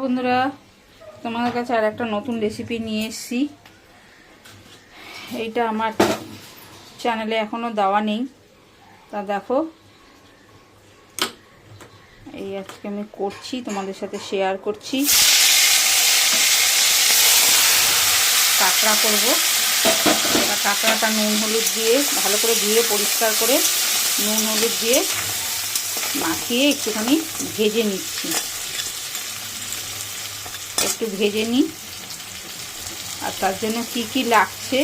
বন্ধুরা, তোমাদের কাছে আর একটা নতুন রেসিপি নিয়ে এসেছি। এইটা আমার চ্যানেলে এখনো দেওয়া নেই, তা দেখো এই আজকে আমি করছি, তোমাদের সাথে শেয়ার করছি। কাঁকড়া করব। এবার কাঁকড়াটা নুন হলুদ দিয়ে ভালো করে ধুয়ে পরিষ্কার করে নুন হলুদ দিয়ে মাখিয়ে একটুখানি ভেজে নিচ্ছি। একটু ভেজে নিই, আর তার জন্য কি কি লাগছে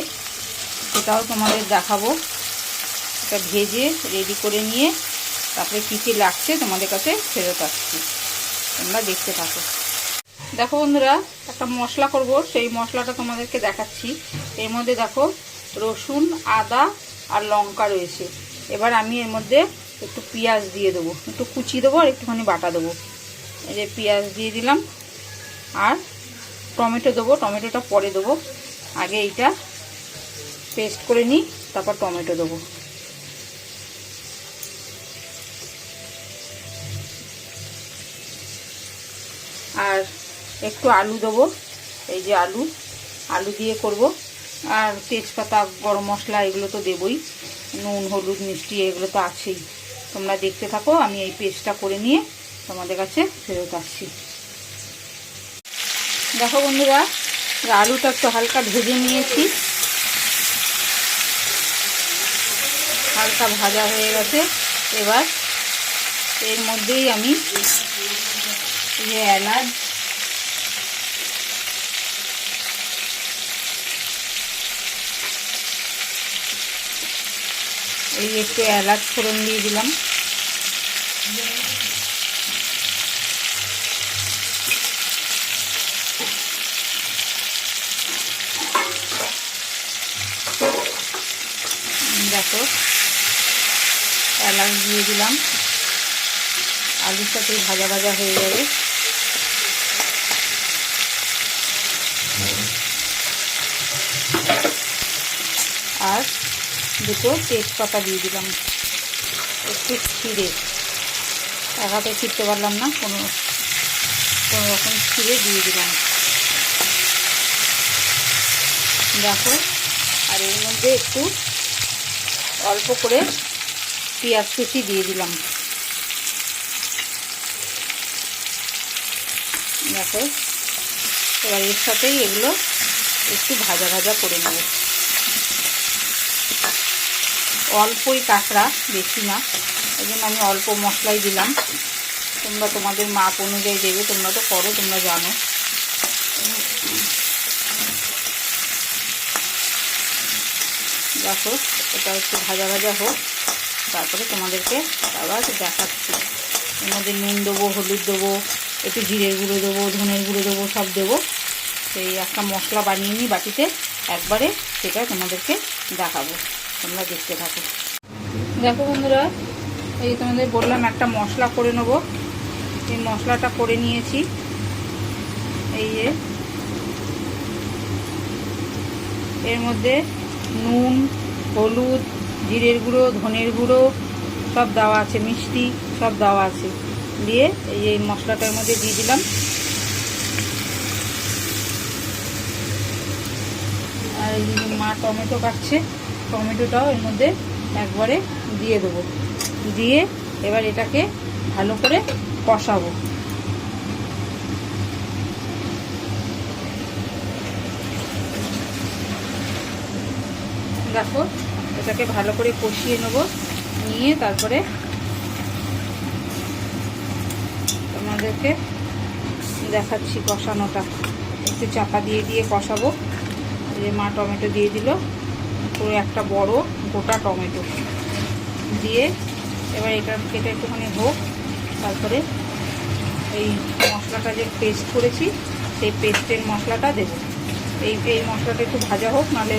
সেটাও তোমাদের দেখাবো। এটা ভেজে রেডি করে নিয়ে তারপরে কি কি লাগছে তোমাদের কাছে ফেরত আসছি, তোমরা দেখতে থাকো। দেখো বন্ধুরা, একটা মশলা করব, সেই মশলাটা তোমাদেরকে দেখাচ্ছি। এর মধ্যে দেখো রসুন, আদা আর লঙ্কা রয়েছে। এবার আমি এর মধ্যে একটু পেঁয়াজ দিয়ে দেবো, একটু কুচি দেবো আর একটুখানি বাটা দেবো। এই যে পেঁয়াজ দিয়ে দিলাম, আর টমেটো দেবো। টমেটোটা পরে দেবো, আগে এইটা পেস্ট করে নিই, তারপর টমেটো দেবো। আর একটু আলু দেবো, এই যে আলু দিয়ে করব। আর তেজপাতা, গরম মশলা এগুলো তো দেবই, নুন হলুদ মিষ্টি এগুলো তো আছেই। তোমরা দেখতে থাকো, আমি এই পেস্টটা করে নিয়ে তোমাদের কাছে ফেরত আসছি। দেখো বন্ধুরা, আলুটা একটু হালকা ভেজে নিয়েছি, হালকা ভাজা হয়ে গেছে। এবার এর মধ্যেই আমি যে এলাচ, এই একটু এলাচ ফোড়ন দিয়ে দিলাম। দেখো এলাচ দিয়ে দিলাম, আলুর সাথে ভাজা ভাজা হয়ে যাবে। আর দুটো তেজপাতা দিয়ে দিলাম, একটু ছিঁড়ে, একাতে ছিঁড়তে পারলাম না, কোনো রকম ছিঁড়ে দিয়ে দিলাম। দেখো, আর এর মধ্যে একটু অল্প করে পেঁয়াজ কুচি দিয়ে দিলাম। দেখো, এবার এর সাথেই এগুলো একটু ভাজা ভাজা করে নেব। অল্পই কাঁকড়া, বেশি না, এই জন্য আমি অল্প মশলাই দিলাম। তোমরা তোমাদের মাপ অনুযায়ী দেবে, তোমরা তো করো, তোমরা জানো। দেখো, এটা একটু ভাজা ভাজা হোক, তারপরে তোমাদেরকে আবার দেখাচ্ছি। এর মধ্যে নুন দেবো, হলুদ দেবো, একটু জিরের গুঁড়ো দেবো, ধনের গুঁড়ো দেবো, সব দেবো। সেই একটা মশলা বানিয়ে নিই বাটিতে একবারে, সেটা তোমাদেরকে দেখাবো, তোমরা দেখতে থাকো। দেখো বন্ধুরা, এই তোমাদের বললাম একটা মশলা করে নেবো। এই মশলাটা করে নিয়েছি। এই যে এর মধ্যে নুন, হলুদ, জিরের গুঁড়ো, ধনের গুঁড়ো সব দেওয়া আছে, মিষ্টি সব দেওয়া আছে। দিয়ে এই মশলাটার মধ্যে দিয়ে দিলাম। আর এই মা টমেটো কাটছে, টমেটোটাও এর মধ্যে একবারে দিয়ে দেবো। দিয়ে এবার এটাকে ভালো করে কষাবো। দেখো, এটাকে ভালো করে কষিয়ে নেব, নিয়ে তারপরে তোমাদেরকে দেখাচ্ছি কষানোটা। একটু চাপা দিয়ে দিয়ে কষাবো। এই যে মা টমেটো দিয়ে দিল, পুরো একটা বড় গোটা টমেটো দিয়ে এবার এটা একটুখানি হোক, তারপরে এই মশলাটা যে পেস্ট করেছি সেই পেস্টের মশলাটা দেবো। এই মশলাটা একটু ভাজা হোক, নাহলে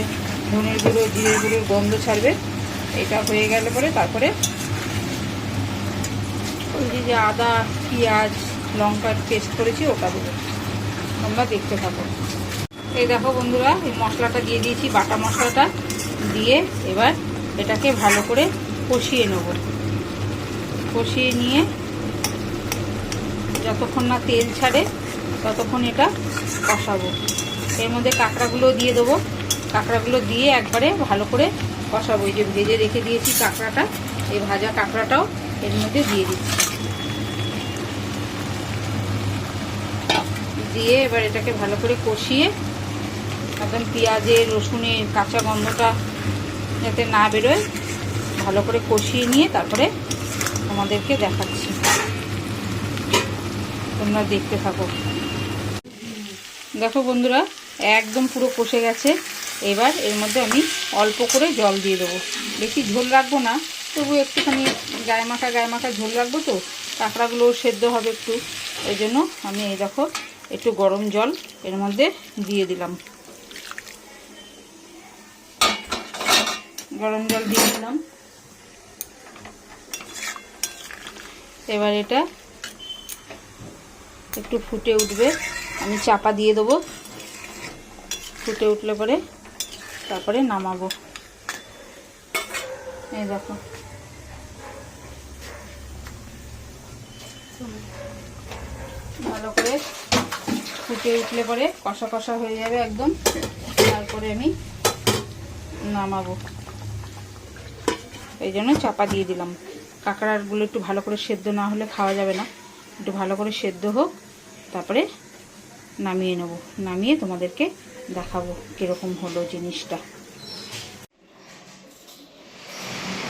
ধনের গুঁড়ো, জিরের গুঁড়োর গন্ধ ছাড়বে। এটা হয়ে গেলে পরে তারপরে ওই যে আদা, পেঁয়াজ, লঙ্কার পেস্ট করেছি ওটা দেবো। তোমরা দেখতে থাকো। এই দেখো বন্ধুরা, এই মশলাটা দিয়ে দিয়েছি, বাটা মশলাটা দিয়ে এবার এটাকে ভালো করে কষিয়ে নেব। কষিয়ে নিয়ে যতক্ষণ না তেল ছাড়ে ততক্ষণ এটা কষাবো। এর মধ্যে কাঁকড়াগুলো দিয়ে দেবো, কাঁকড়াগুলো দিয়ে একবারে ভালো করে কষাবো। এই যে ভেজে রেখে দিয়েছি কাঁকড়াটা, এই ভাজা কাঁকড়াটাও এর মধ্যে দিয়ে দিচ্ছি। দিয়ে এবার এটাকে ভালো করে কষিয়ে একদম পেঁয়াজের রসুনের কাঁচা গন্ধটা যাতে না বেরোয় ভালো করে কষিয়ে নিয়ে তারপরে তোমাদেরকে দেখাচ্ছি, তোমরা দেখতে থাকো। দেখো বন্ধুরা, একদম পুরো কষে গেছে। এবার এর মধ্যে আমি অল্প করে জল দিয়ে দেবো, বেশি ঝোল রাখবো না, তবু একটুখানি গায়ে মাখা ঝোল রাখবো, তো কাঁকড়াগুলো সেদ্ধ হবে একটু, ওই জন্য আমি এই দেখো একটু গরম জল এর মধ্যে দিয়ে দিলাম। গরম জল দিয়ে দিলাম। এবার এটা একটু ফুটে উঠবে, আমি চাপা দিয়ে দেবো। ফুটে উঠলে পরে তারপরে নামাবো। এই দেখো ভালো করে ফুটে উঠলে পরে কষা কষা হয়ে যাবে একদম, তারপরে আমি নামাবো। এই জন্য চাপা দিয়ে দিলাম। কাঁকড়াগুলো একটু ভালো করে সেদ্ধ না হলে খাওয়া যাবে না, একটু ভালো করে সেদ্ধ হোক, তারপরে নামিয়ে নেব। নামিয়ে তোমাদেরকে দেখাবো কীরকম হলো জিনিসটা।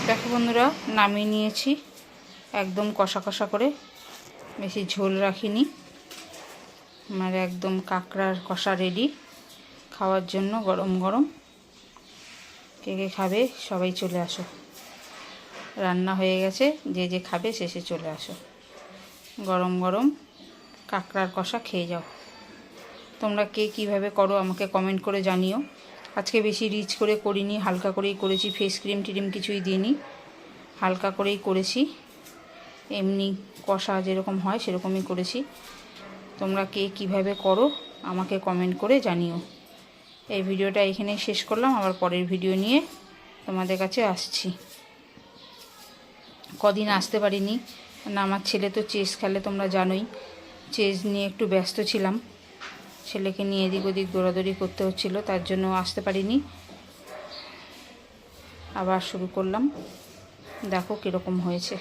দেখো বন্ধুরা, নামিয়ে নিয়েছি একদম কষা কষা করে, বেশি ঝোল রাখিনি। আমার একদম কাঁকড়ার কষা রেডি খাওয়ার জন্য, গরম গরম। কে কে খাবে সবাই চলে আসো, রান্না হয়ে গেছে, যে যে খাবে শেষে চলে আসো। গরম গরম কাঁকড়ার কষা খেয়ে যাও। তোমরা কে কীভাবে করো আমাকে কমেন্ট করে জানিও। আজকে বেশি রিচ করে করিনি, হালকা করেই করেছি, ফেস ক্রিম টিরিম কিছুই দিইনি, হালকা করেই করেছি, এমনি কষা যেরকম হয় সেরকমই করেছি। তোমরা কে কীভাবে করো আমাকে কমেন্ট করে জানিও। এই ভিডিওটা এখানেই শেষ করলাম, আবার পরের ভিডিও নিয়ে তোমাদের কাছে আসছি। কদিন আসতে পারিনি না, আমার ছেলে তো চেস খেলে, তোমরা জানোই, চেস নিয়ে একটু ব্যস্ত ছিলাম, ছেলেকে নিয়ে এদিক ওদিক দৌড়াদৌড়ি করতে হচ্ছিল, তার জন্য আসতে পারিনি। আবার শুরু করলাম, দেখো কীরকম হয়েছে।